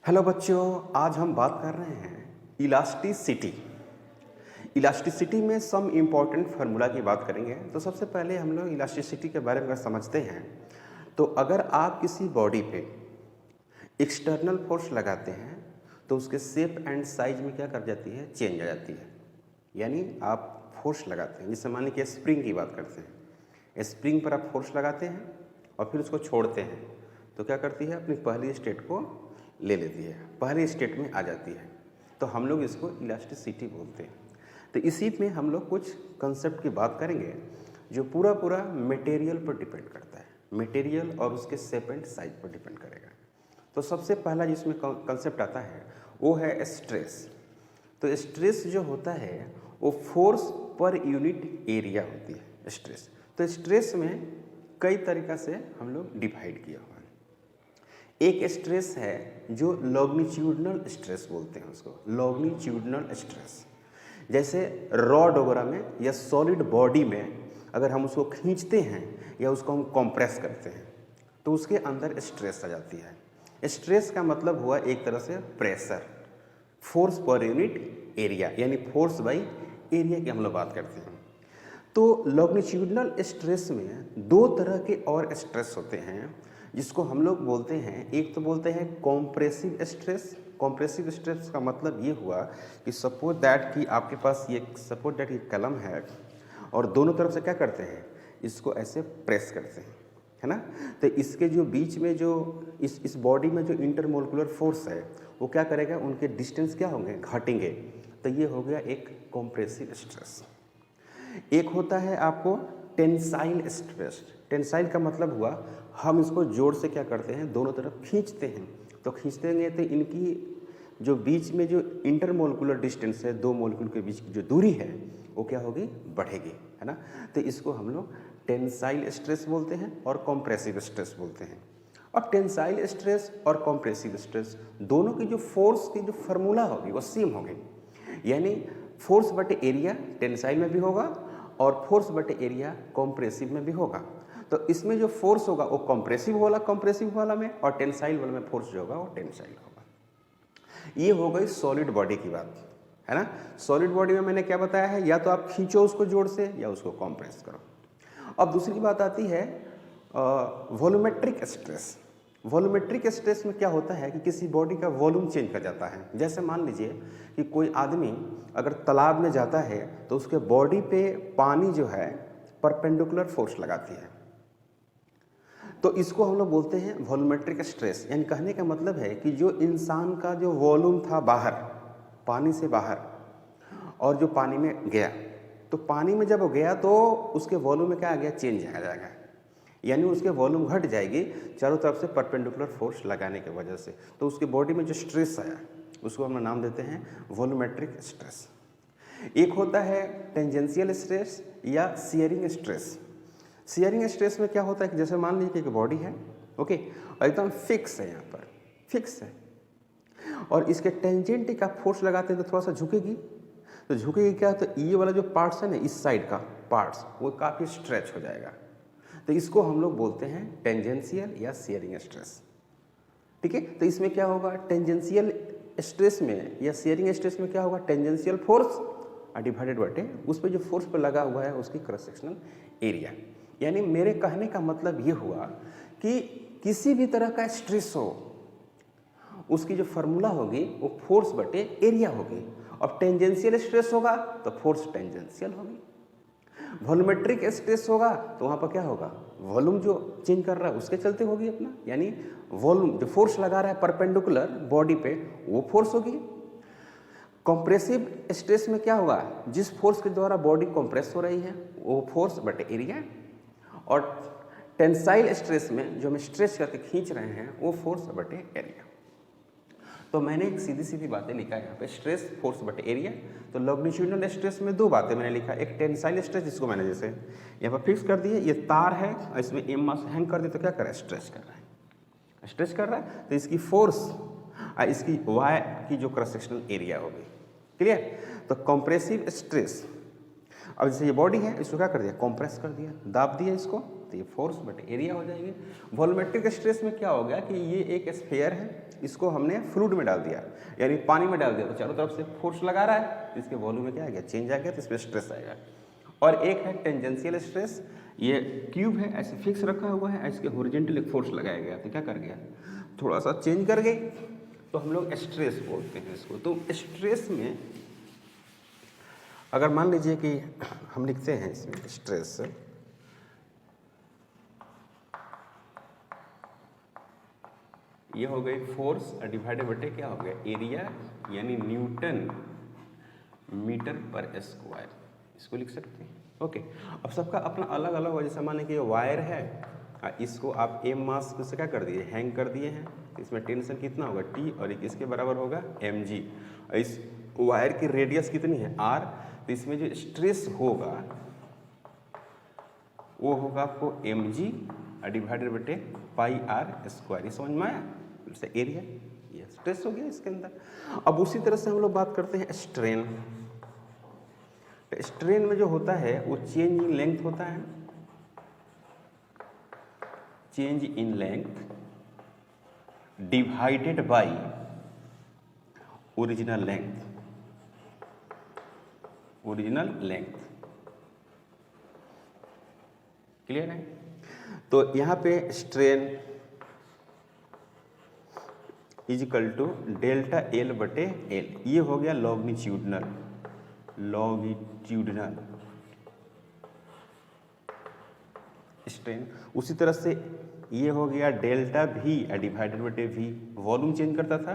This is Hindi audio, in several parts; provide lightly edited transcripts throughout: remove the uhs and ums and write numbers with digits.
हेलो बच्चों, आज हम बात कर रहे हैं इलास्टिसिटी। इलास्टिसिटी में सम इम्पॉर्टेंट फार्मूला की बात करेंगे। तो सबसे पहले हम लोग इलास्टिसिटी के बारे में अगर समझते हैं तो अगर आप किसी बॉडी पे एक्सटर्नल फोर्स लगाते हैं तो उसके शेप एंड साइज में क्या कर जाती है, चेंज आ जाती है। यानी आप फोर्स लगाते हैं, जिससे मान लीजिए स्प्रिंग की बात करते हैं। स्प्रिंग पर आप फोर्स लगाते हैं और फिर उसको छोड़ते हैं तो क्या करती है, अपनी पहली स्टेट को ले लेती है, पहली स्टेट में आ जाती है। तो हम लोग इसको इलास्टिसिटी बोलते हैं। तो इसी में हम लोग कुछ कंसेप्ट की बात करेंगे जो पूरा पूरा मटेरियल पर डिपेंड करता है। मटेरियल और उसके शेप एंड साइज पर डिपेंड करेगा। तो सबसे पहला जिसमें कंसेप्ट आता है वो है स्ट्रेस। तो स्ट्रेस जो होता है वो फोर्स पर यूनिट एरिया होती है स्ट्रेस। तो स्ट्रेस में कई तरीक़ा से हम लोग डिवाइड किया हुआ है। एक स्ट्रेस है जो लॉन्गिट्यूडनल स्ट्रेस बोलते हैं उसको, लॉन्गिट्यूडनल स्ट्रेस। जैसे रॉड वगैरह में या सॉलिड बॉडी में अगर हम उसको खींचते हैं या उसको हम कंप्रेस करते हैं तो उसके अंदर स्ट्रेस आ जाती है। स्ट्रेस का मतलब हुआ एक तरह से pressure, force per unit area, यानी फोर्स बाई एरिया की हम लोग बात करते हैं। तो लॉन्गिट्यूडनल स्ट्रेस में दो तरह के और स्ट्रेस होते हैं जिसको हम लोग बोलते हैं, एक तो बोलते हैं कॉम्प्रेसिव स्ट्रेस। कॉम्प्रेसिव स्ट्रेस का मतलब ये हुआ कि सपोज दैट कि आपके पास ये कलम है और दोनों तरफ से क्या करते हैं, इसको ऐसे प्रेस करते हैं, है ना। तो इसके जो बीच में जो इस बॉडी में जो इंटरमोलिकुलर फोर्स है वो क्या करेगा, उनके डिस्टेंस क्या होंगे, घटेंगे। तो ये हो गया एक कॉम्प्रेसिव स्ट्रेस। एक होता है आपको टेंसाइल स्ट्रेस। टेंसाइल का मतलब हुआ हम इसको जोर से क्या करते हैं, दोनों तरफ खींचते हैं। तो खींचते तो इनकी जो बीच में जो इंटरमोलिकुलर डिस्टेंस है, दो मोलिक्यूल के बीच की जो दूरी है वो क्या होगी, बढ़ेगी, है ना। तो इसको हम लोग टेंसाइल स्ट्रेस बोलते हैं और कॉम्प्रेसिव स्ट्रेस बोलते हैं। और टेंसाइल स्ट्रेस और कॉम्प्रेसिव स्ट्रेस दोनों की जो फोर्स की जो फार्मूला होगी वो सेम होगी। यानी फोर्स बटे एरिया टेंसाइल में भी होगा और फोर्स बटे एरिया कॉम्प्रेसिव में भी होगा। तो इसमें जो फोर्स होगा वो कॉम्प्रेसिव वाला में, और टेंसाइल वाला में फोर्स जो होगा वो टेंसाइल होगा। ये हो गई सॉलिड बॉडी की बात, है ना। सॉलिड बॉडी में मैंने क्या बताया है, या तो आप खींचो उसको जोर से या उसको कॉम्प्रेस करो। अब दूसरी बात आती है वॉल्यूमेट्रिक स्ट्रेस। वॉल्यूमेट्रिक स्ट्रेस में क्या होता है कि किसी बॉडी का वॉल्यूम चेंज कर जाता है। जैसे मान लीजिए कि कोई आदमी अगर तालाब में जाता है तो उसके बॉडी पे पानी जो है परपेंडिकुलर फोर्स लगाती है। तो इसको हम लोग बोलते हैं वॉल्यूमेट्रिक स्ट्रेस। यानी कहने का मतलब है कि जो इंसान का जो वॉल्यूम था बाहर, पानी से बाहर, और जो पानी में गया, तो पानी में जब वो गया तो उसके वॉल्यूम में क्या आ गया, चेंज आ जाएगा। यानी उसके वॉल्यूम घट जाएगी चारों तरफ से परपेंडिकुलर फोर्स लगाने की वजह से। तो उसके बॉडी में जो स्ट्रेस आया उसको हम नाम देते हैं वॉल्यूमेट्रिक स्ट्रेस। एक होता है टेंजेंशियल स्ट्रेस या शियरिंग स्ट्रेस। शियरिंग स्ट्रेस में क्या होता है कि जैसे मान लीजिए कि एक बॉडी है, ओके, और एकदम फिक्स है, यहाँ पर फिक्स है, और इसके टेंजेंट का फोर्स लगाते हैं तो थोड़ा सा झुकेगी। तो झुकेगी क्या, तो ये वाला जो पार्ट्स है ना, इस साइड का पार्ट्स वो काफ़ी स्ट्रेच हो जाएगा। तो इसको हम लोग बोलते हैं टेंजेंशियल या शियरिंग स्ट्रेस, ठीक है। तो इसमें क्या होगा, टेंजेंशियल स्ट्रेस में या शियरिंग स्ट्रेस में क्या होगा, टेंजेंशियल फोर्स डिवाइडेड बटे उस पर जो फोर्स पर लगा हुआ है उसकी क्रॉस सेक्शनल एरिया। यानी मेरे कहने का मतलब ये हुआ कि किसी भी तरह का स्ट्रेस हो उसकी जो फार्मूला होगी वो फोर्स बटे एरिया होगी। और टेंजेंशियल स्ट्रेस होगा तो फोर्स टेंजेंशियल होगी। वॉल्यूमेट्रिक स्ट्रेस होगा तो वहाँ पर क्या होगा, वॉल्यूम जो चेंज कर रहा है उसके चलते होगी अपना, यानी वॉल्यूम जो फोर्स लगा रहा है परपेंडिकुलर बॉडी पे वो फोर्स होगी। कॉम्प्रेसिव स्ट्रेस में क्या होगा, जिस फोर्स के द्वारा बॉडी कॉम्प्रेस हो रही है वो फोर्स बटे एरिया। और टेंसाइल स्ट्रेस में जो हम स्ट्रेच करके खींच रहे हैं वो फोर्स बटे एरिया। तो मैंने एक सीधी सीधी बातें लिखा है यहाँ पे, स्ट्रेस फोर्स बटे एरिया। तो लॉन्गिट्यूडनल स्ट्रेस में दो बातें मैंने लिखा, एक टेंसाइल स्ट्रेस जिसको मैंने जैसे यहाँ पर फिक्स कर दिए, ये तार है और इसमें एम मास हैंग कर दिए तो क्या कर रहा है, स्ट्रेच कर रहा है, स्ट्रेच कर रहा है। तो इसकी फोर्स और इसकी वाई की जो क्रॉस सेक्शनल एरिया होगी, क्लियर। तो कॉम्प्रेसिव स्ट्रेस अब जैसे ये बॉडी है, इसको क्या कर दिया, कॉम्प्रेस कर दिया, दाब दिया इसको, तो ये फोर्स बटे एरिया हो जाएगी। वॉल्यूमेट्रिक स्ट्रेस में क्या हो गया कि ये एक स्फीयर है, इसको हमने फ्लूइड में डाल दिया, यानी पानी में डाल दिया, तो चारों तरफ से फोर्स लगा रहा है, इसके वॉल्यूम में क्या आ गया, चेंज आ गया, तो इसमें स्ट्रेस आएगा। और एक है टेंजेंशियल स्ट्रेस, ये क्यूब है ऐसे फिक्स रखा हुआ है, इसके हॉरिजॉन्टल एक फोर्स लगाया गया, तो क्या कर गया, थोड़ा सा चेंज कर गई, तो हम लोग स्ट्रेस बोलते हैं इसको। तो स्ट्रेस में अगर मान लीजिए कि हम लिखते हैं इसमें स्ट्रेस, ये हो गई फोर्स डिवाइडेड बटे क्या हो गया, एरिया, यानी न्यूटन मीटर पर स्क्वायर, इसको लिख सकते हैं। ओके, अब सबका अपना अलग अलग हो, जैसे मान लीजिए ये वायर है, इसको आप एम मास से क्या कर दिए, हैंग कर दिए हैं, इसमें टेंशन कितना होगा टी, और एक इसके बराबर होगा एम जी। इस वायर की रेडियस कितनी है आर, तो इसमें जो स्ट्रेस होगा वो होगा आपको एम जी डिवाइडेड बटे पाई आर स्क्वायर, समझ में आया, जैसे एरिया, ये स्ट्रेस हो गया इसके अंदर। अब उसी तरह से हम लोग बात करते हैं स्ट्रेन। स्ट्रेन में जो होता है वो चेंज इन लेंथ होता है, change in length divided by original length, original length, clear है। तो यहां पे strain is equal to delta L बटे एल, ये हो गया लॉन्गिट्यूडनल, लॉन्गिट्यूडनल स्ट्रेन। उसी तरह से ये हो गया डेल्टा भी डिवाइडेड बटे वी, वॉल्यूम चेंज करता था,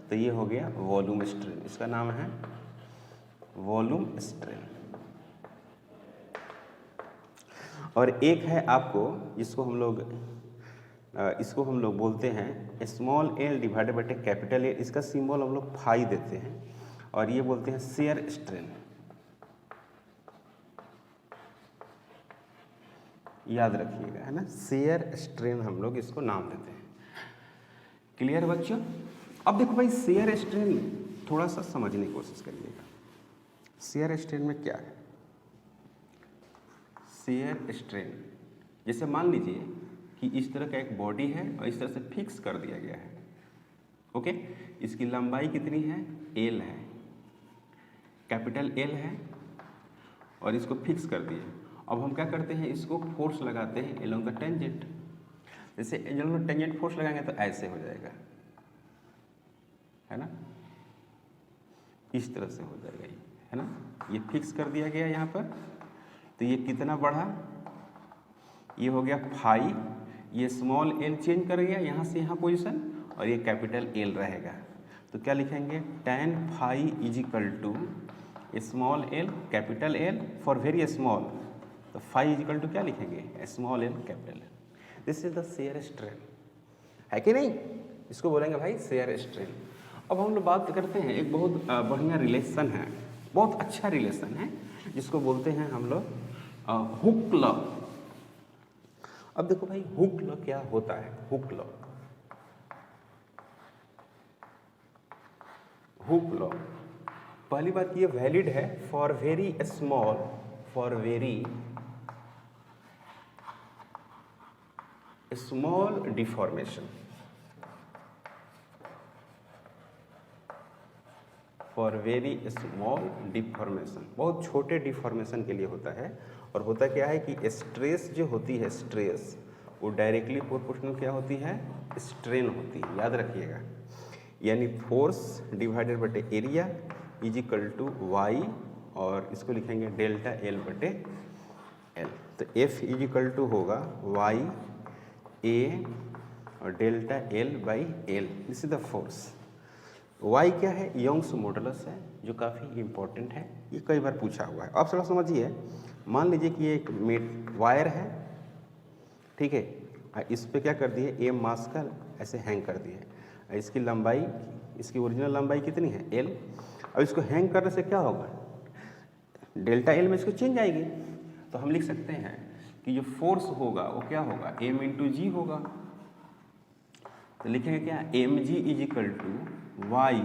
तो ये हो गया वॉल्यूम स्ट्रेन, इसका नाम है वॉल्यूम स्ट्रेन। और एक है आपको जिसको हम लोग बोलते हैं स्मॉल एल डिवाइडेड बटे कैपिटल एल, इसका सिंबल हम लोग फाई देते हैं, और ये बोलते हैं शेयर स्ट्रेन, याद रखिएगा, है ना, शेयर स्ट्रेन हम लोग इसको नाम देते हैं। क्लियर बच्चों। अब देखो भाई शेयर स्ट्रेन थोड़ा सा समझने की कोशिश करिएगा, शेयर स्ट्रेन में क्या है। शेयर स्ट्रेन, जैसे मान लीजिए कि इस तरह का एक बॉडी है और इस तरह से फिक्स कर दिया गया है, ओके, इसकी लंबाई कितनी है, एल है, कैपिटल एल है, और इसको फिक्स कर दिए। अब हम क्या करते हैं, इसको फोर्स लगाते हैं एलोंग द टेंजेंट, जैसे एलोंग द टेंजेंट फोर्स लगाएंगे तो ऐसे हो जाएगा, है ना, इस तरह से हो जाएगा ये, है ना, ये फिक्स कर दिया गया यहाँ पर, तो ये कितना बढ़ा, ये हो गया फाई, ये स्मॉल एल चेंज कर गया यहाँ से यहाँ पोजीशन, और ये कैपिटल एल रहेगा, तो क्या लिखेंगे, tan phi is equal to small L capital L for very small, तो फाई इज इक्वल टू क्या लिखेंगे, small L capital L. This is the shear strain, है कि नहीं, इसको बोलेंगे भाई शेयर स्ट्रेन। अब हम लोग बात करते हैं, एक बहुत बढ़िया रिलेशन है, बहुत अच्छा रिलेशन है, जिसको बोलते हैं हम लोग हुक लॉ। अब देखो भाई हुक लॉ क्या होता है, हुक लॉ, हुक लॉ पहली बात ये वैलिड है for very small, for very small deformation, for very small deformation, बहुत छोटे डिफॉर्मेशन के लिए होता है। और होता क्या है कि स्ट्रेस जो होती है, स्ट्रेस वो डायरेक्टली प्रोपोर्शनल क्या होती है, स्ट्रेन होती है, याद रखिएगा, यानी फोर्स डिवाइडेड बटे area is equal to Y, और इसको लिखेंगे डेल्टा एल बटे एल, तो एफ इज इक्वल टू होगा वाई ए और delta L by L, this is the force. Y क्या है, यंग्स मॉडुलस है, जो काफ़ी इंपॉर्टेंट है, ये कई बार पूछा हुआ है। आप थोड़ा समझिए, मान लीजिए कि एक वायर है, ठीक है, इस पे क्या कर दिए, एम मास का ऐसे हैंग कर दिए, इसकी लंबाई, इसकी ओरिजिनल लंबाई कितनी है, एल। अब इसको हैंग करने से क्या होगा, डेल्टा एल में इसको चेंज आएगी, तो हम लिख सकते हैं कि जो फोर्स होगा वो क्या होगा, एम इंटू जी होगा, तो लिखेंगे क्या, M G is equal to Y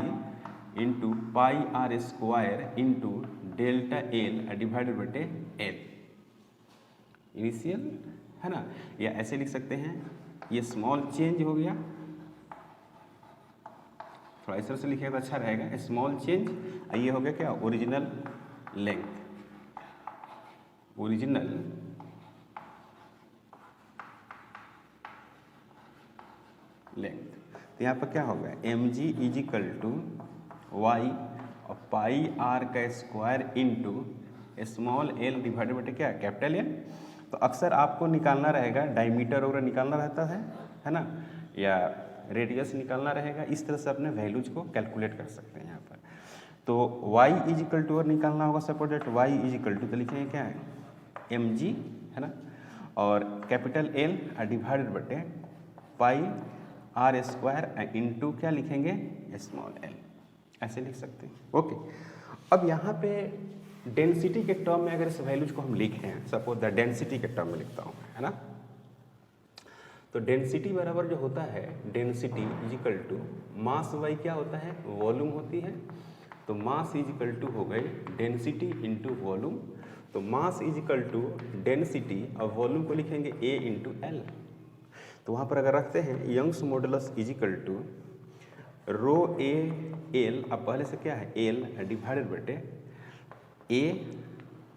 into pi R square into delta L divided बटे एल, इनिशियल है ना, या ऐसे लिख सकते हैं, ये स्मॉल चेंज हो गया, थोड़ा इस तरह से लिखिएगा तो अच्छा रहेगा, स्मॉल चेंज, ये हो गया क्या, ओरिजिनल लेंथ, ओरिजिनल लेंथ। तो यहाँ पर क्या होगा, M G is equal to Y और पाई आर का square into small L divided by क्या, कैपिटल एल। तो अक्सर आपको निकालना रहेगा, डायमीटर वगैरह निकालना रहता है ना, या रेडियस निकालना रहेगा, इस तरह से अपने वैल्यूज को कैलकुलेट कर सकते हैं यहाँ पर। तो y इज इक्वल टू और निकालना होगा, suppose that y is equal to, तो लिखेंगे क्या है, एम जी है ना, और कैपिटल एल डिवाइडेड बटे पाई आर स्क्वायर इंटू क्या लिखेंगे, स्मॉल एल, ऐसे लिख सकते हैं। ओके, अब यहाँ पे डेंसिटी के टर्म में अगर इस वैल्यूज को हम लिखें, सपोज द डेंसिटी के टर्म में लिखता हूँ है ना, तो डेंसिटी बराबर जो होता है, density is equal to mass by क्या होता है, वॉल्यूम होती है। तो मास इज इक्वल टू हो गई डेंसिटी इंटू वॉल्यूम। तो mass is equal to density और वॉल्यूम को लिखेंगे ए इंटू एल। तो वहाँ पर अगर रखते हैं Young's modulus is equal to rho A L, अब पहले से क्या है एल डिवाइडेड बटे ए,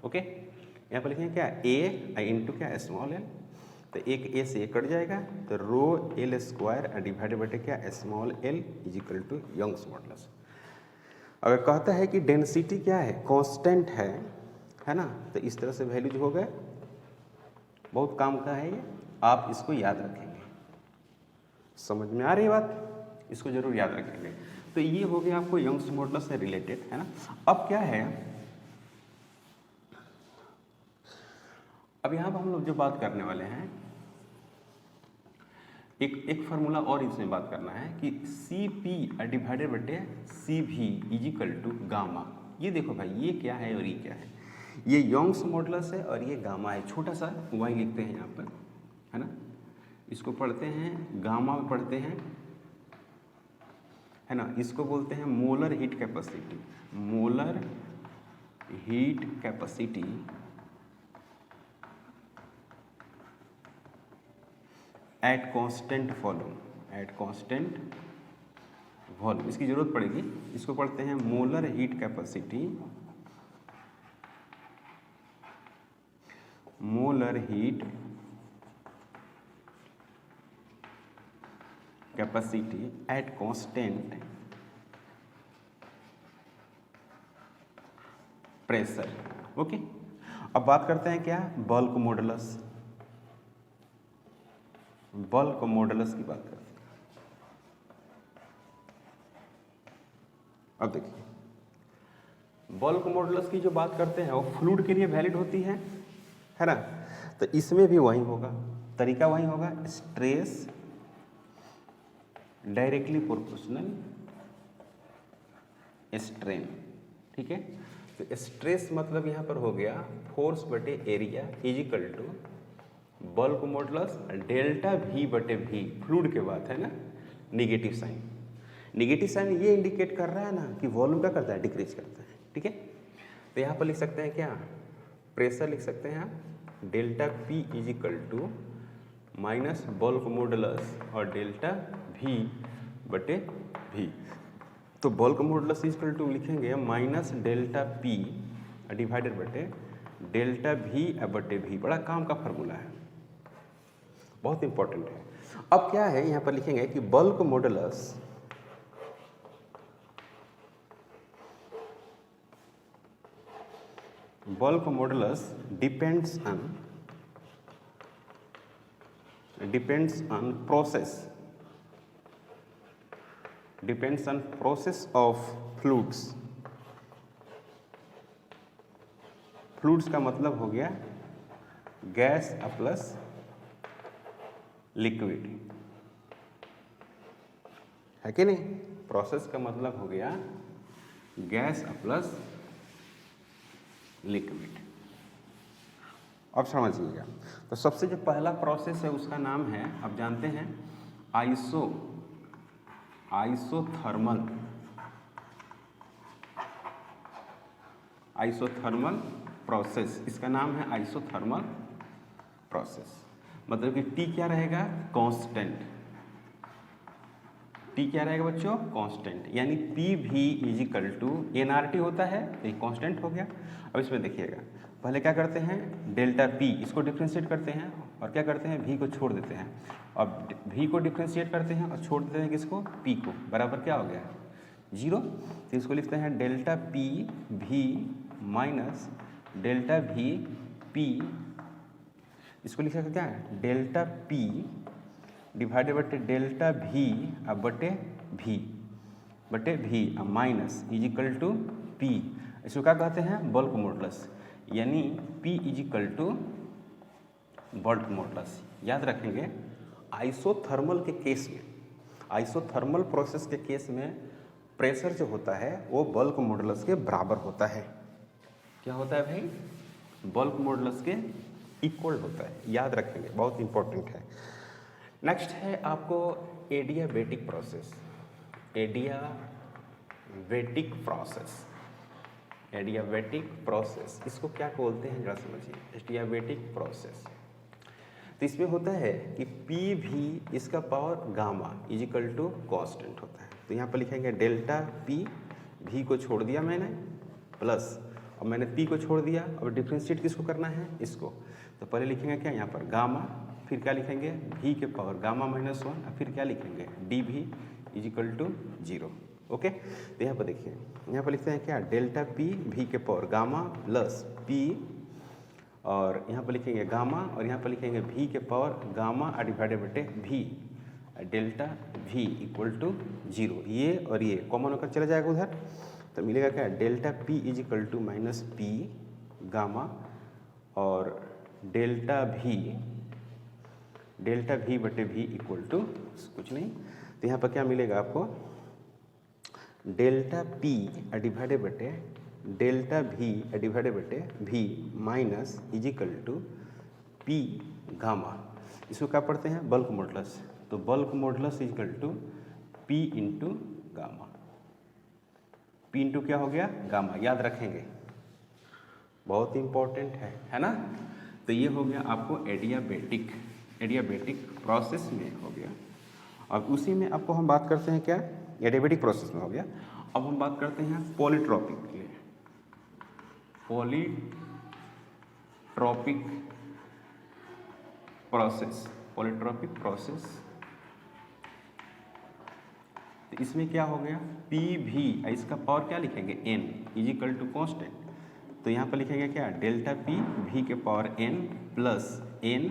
ओके, यहाँ पर लिखेंगे क्या ए इंटू क्या स्मॉल एल, तो एक ए से ए कट जाएगा, तो रो एल स्क्वायर डिवाइडेड बटे क्या small L is equal to Young's modulus. अगर कहता है कि डेंसिटी क्या है, कांस्टेंट है ना, तो इस तरह से वैल्यूज हो गए, बहुत काम का है ये, आप इसको याद रखेंगे। समझ में आ रही है बात, इसको जरूर याद रखेंगे। तो ये हो गया आपको यंग्स मॉडुलस से रिलेटेड है ना। अब क्या है, अब यहाँ पर हम लोग जो बात करने वाले हैं, एक फार्मूला और इसमें बात करना है कि सी पी डिवाइडेड बटे सी भी इज इक्वल टू गामा। ये देखो भाई, ये क्या है और ये क्या है, ये यंग्स मॉडुलस है और ये गामा है, छोटा सा वाई लिखते हैं यहाँ पर है ना, इसको पढ़ते हैं गामा में पढ़ते हैं है ना, इसको बोलते हैं molar heat capacity, molar heat capacity at constant volume, at constant volume, इसकी जरूरत पड़ेगी। इसको पढ़ते हैं molar heat capacity, molar heat capacity at constant pressure. Okay, अब बात करते हैं क्या, बल्क मॉडुलस, बल्क मॉडुलस की बात करते हैं। अब देखिए, बल्क मॉडुलस की जो बात करते हैं वो फ्लूइड के लिए वैलिड होती है ना, तो इसमें भी वही होगा, तरीका वही होगा, स्ट्रेस डायरेक्टली प्रोपोर्शनल स्ट्रेन, ठीक है। तो स्ट्रेस मतलब यहाँ पर हो गया फोर्स बटे area is equal to bulk modulus delta V बटे भी, फ्लूइड के बात है ना, निगेटिव साइन, निगेटिव साइन ये इंडिकेट कर रहा है ना कि वॉल्यूम क्या करता है, डिक्रीज करता है, ठीक है। तो यहाँ पर लिख सकते हैं क्या, प्रेशर लिख सकते हैं आप delta P is equal to minus bulk modulus और डेल्टा भी बटे भी। तो bulk modulus is equal to लिखेंगे माइनस डेल्टा पी डिवाइडेड बटे डेल्टा भी बटे भी। बड़ा काम का फार्मूला है, बहुत इंपॉर्टेंट है। अब क्या है, यहाँ पर लिखेंगे कि bulk modulus depends on process of fluids का मतलब हो गया गैस प्लस लिक्विड, है कि नहीं, प्रोसेस का मतलब हो गया गैस प्लस लिक्विड। अब समझिएगा, तो सबसे जो पहला प्रोसेस है उसका नाम है, आप जानते हैं आइसोथर्मल प्रोसेस, इसका नाम है आइसोथर्मल प्रोसेस। मतलब कि टी क्या रहेगा, कांस्टेंट। टी क्या रहेगा बच्चों, कांस्टेंट, यानी पी भी इज इक्वल टू एनआरटी होता है, तो ये कांस्टेंट हो गया। अब इसमें देखिएगा, पहले क्या करते हैं, डेल्टा पी इसको डिफ्रेंशिएट करते हैं और क्या करते हैं, भी को छोड़ देते हैं। अब भी को डिफ्रेंशिएट करते हैं और छोड़ देते हैं किसको, पी को, बराबर क्या हो गया, 0। तो इसको लिखते हैं delta P V minus delta V P, इसको लिखा क्या है, डेल्टा पी डिवाइडेड बटे डेल्टा भी अब बटे भी अब minus is equal to P. इसको क्या कहते हैं, बल्क मॉडुलस, यानी P is equal to bulk modulus. याद रखेंगे, आइसोथर्मल के केस में, आइसोथर्मल प्रोसेस के केस में प्रेशर जो होता है वो बल्क मॉडुलस के बराबर होता है। क्या होता है भाई, बल्क मॉडुलस के इक्वल होता है, याद रखेंगे, बहुत इंपॉर्टेंट है। नेक्स्ट है आपको adiabatic process. Adiabatic process, adiabatic process इसको क्या बोलते हैं जरा समझिए, एडियाबेटिक प्रोसेस। तो इसमें होता है कि पी भी इसका power gamma is equal to constant होता है। तो यहाँ पर लिखेंगे डेल्टा पी, भी को छोड़ दिया मैंने, प्लस अब मैंने पी को छोड़ दिया, अब डिफ्रेंशिएट किसको करना है, इसको। तो पहले लिखेंगे क्या यहाँ पर गामा, फिर क्या लिखेंगे, भी के पावर गामा माइनस 1, फिर क्या लिखेंगे, डी भी इज इक्वल टू 0। ओके, तो यहाँ पर देखिए, यहाँ पर लिखते हैं क्या, डेल्टा पी भी के पावर गामा प्लस पी, और यहाँ पर लिखेंगे गामा, और यहाँ पर लिखेंगे भी के पावर गामा डिवाइडेड बटे भी, डेल्टा भी इक्वल टू 0। ये और ये कॉमन होकर चला जाएगा उधर, तो मिलेगा क्या, delta P is equal to minus P gamma, और डेल्टा भी बटे भी इक्वल टू कुछ नहीं। तो यहाँ पर क्या मिलेगा आपको, डेल्टा पी डिवाइडेड बटे डेल्टा भी डिवाइडेड बटे V minus is equal to P gamma. इसको क्या पढ़ते हैं, बल्क मॉडुलस। तो bulk modulus is equal to P into gamma. P into क्या हो गया, गामा, याद रखेंगे, बहुत इंपॉर्टेंट है ना। तो ये हो गया आपको एडियाबेटिक प्रोसेस में हो गया। अब उसी में आपको हम बात करते हैं क्या, एडियाबेटिक प्रोसेस में हो गया। अब हम बात करते हैं पॉलीट्रॉपिक के लिए। पॉलीट्रॉपिक प्रोसेस, तो इसमें क्या हो गया, पी भी, इसका पावर क्या लिखेंगे, n is equal to constant. तो यहाँ पर लिखेंगे क्या, डेल्टा पी भी के पावर n प्लस n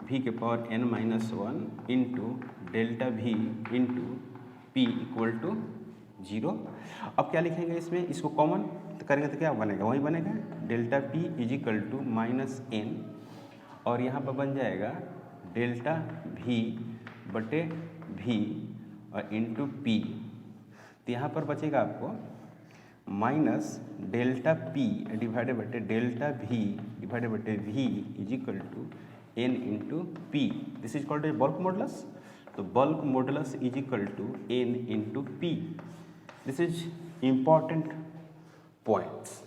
भी के power n minus 1 into delta भी इंटू पी इक्वल टू 0। अब क्या लिखेंगे इसमें, इसको कॉमन तो करेंगे तो क्या बनेगा, वही बनेगा, delta P is equal to minus n, और यहाँ पर बन जाएगा डेल्टा भी बटे भी और इंटू पी। तो यहाँ पर बचेगा आपको माइनस डेल्टा पी डिवाइडेड बटे डेल्टा भी डिवाइडेड बटे V is equal to n into P. This is called a bulk modulus. तो bulk modulus is equal to n into P. This is important points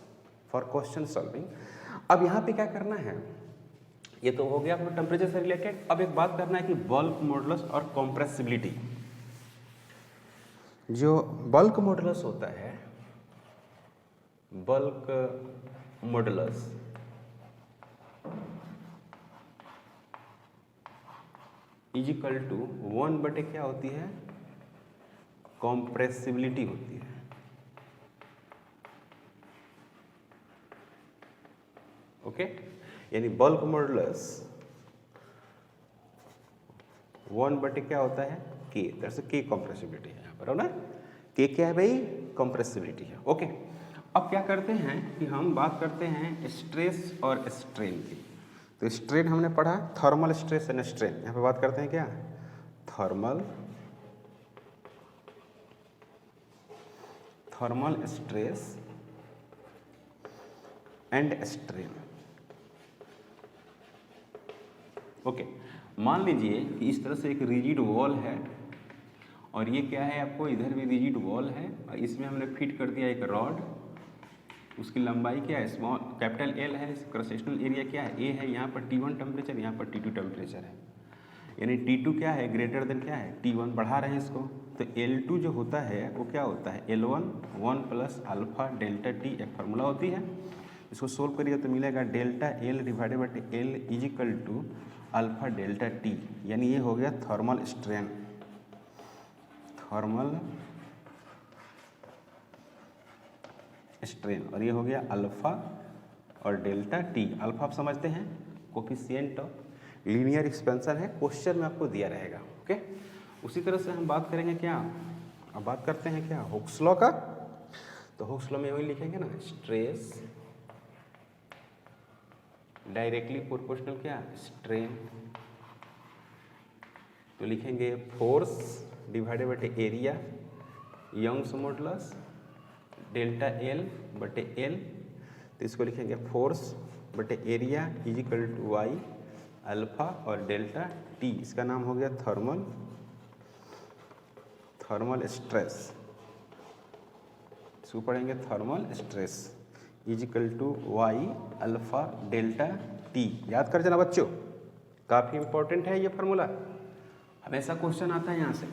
for question solving. अब यहाँ पे क्या करना है, ये तो हो गया आपको टेम्परेचर से रिलेटेड। अब एक बात करना है कि बल्क मॉडुलस और कॉम्प्रेसिबिलिटी। जो बल्क मॉडुलस होता है, bulk modulus is equal to 1 बटे क्या होती है, कॉम्प्रेसिबिलिटी होती है। ओके, यानी बल्क मॉडुलस 1 बटे क्या होता है, के, दैट्स के कॉम्प्रेसिबिलिटी है यहाँ पर, हो ना। के क्या है भाई, कॉम्प्रेसिबिलिटी है। ओके, अब क्या करते हैं कि हम बात करते हैं स्ट्रेस और स्ट्रेन की। तो स्ट्रेन हमने पढ़ा, थर्मल स्ट्रेस एंड स्ट्रेन। यहाँ पे बात करते हैं क्या, thermal stress and strain. Okay, मान लीजिए कि इस तरह से एक रिजिड वॉल है, और ये क्या है आपको, इधर भी रिजिड वॉल है, और इसमें हमने फिट कर दिया एक रॉड उसकी लंबाई क्या है, स्मॉल कैपिटल एल है, क्रॉस सेक्शनल एरिया क्या है, ए है, यहाँ पर T1 टेम्परेचर, यहाँ पर T2 टेम्परेचर है, यानी T2 क्या है, ग्रेटर देन क्या है, T1, बढ़ा रहे हैं इसको, तो L2 जो होता है वो क्या होता है, L1 1 plus alpha delta T, एक फार्मूला होती है, इसको सोल्व करिए तो मिलेगा delta L divided by L is equal to alpha delta T, यानी ये हो गया थर्मल स्ट्रेन, थर्मल स्ट्रेन, और ये हो गया अल्फा और डेल्टा टी। अल्फा आप समझते हैं कोफिशिएंट ऑफ लीनियर एक्सपेंशन है, क्वेश्चन में आपको दिया रहेगा। ओके, उसी तरह से हम बात करेंगे क्या, अब बात करते हैं क्या हुक्स लॉ का, तो हुक्स लॉ में वही लिखेंगे ना, स्ट्रेस डायरेक्टली प्रोपोर्शनल क्या, स्ट्रेन, तो लिखेंगे force divided by area, Young's modulus delta L बटे एल, तो इसको लिखेंगे फोर्स बटे area is equal to Y alpha और डेल्टा टी, इसका नाम हो गया थर्मल स्ट्रेस, इसको पढ़ेंगे thermal stress is equal to Y alpha delta T. याद कर जाना बच्चों, काफ़ी इंपॉर्टेंट है ये फार्मूला, हमेशा क्वेश्चन आता है यहाँ से।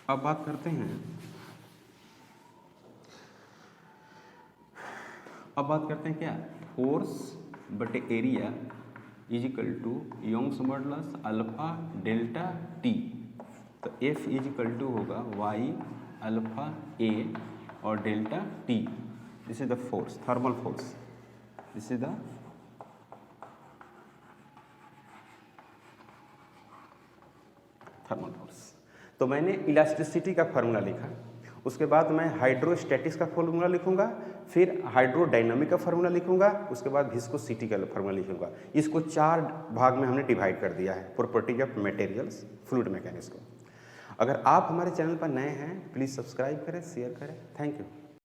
अब बात करते हैं क्या, फोर्स बटे area is equal to Young's modulus alpha delta T, तो एफ इज इक्वल टू होगा वाई अल्फा ए और delta T, this is the force, thermal force, this is the thermal force. तो मैंने इलास्टिसिटी का फार्मूला लिखा, उसके बाद मैं हाइड्रोस्टैटिक्स का फार्मूला लिखूंगा, फिर हाइड्रोडायनामिक का फार्मूला लिखूंगा, उसके बाद विस्कोसिटी का फार्मूला लिखूंगा। इसको 4 भाग में हमने डिवाइड कर दिया है, properties of materials, fluid mechanics को। अगर आप हमारे चैनल पर नए हैं प्लीज़ सब्सक्राइब करें, शेयर करें, थैंक यू।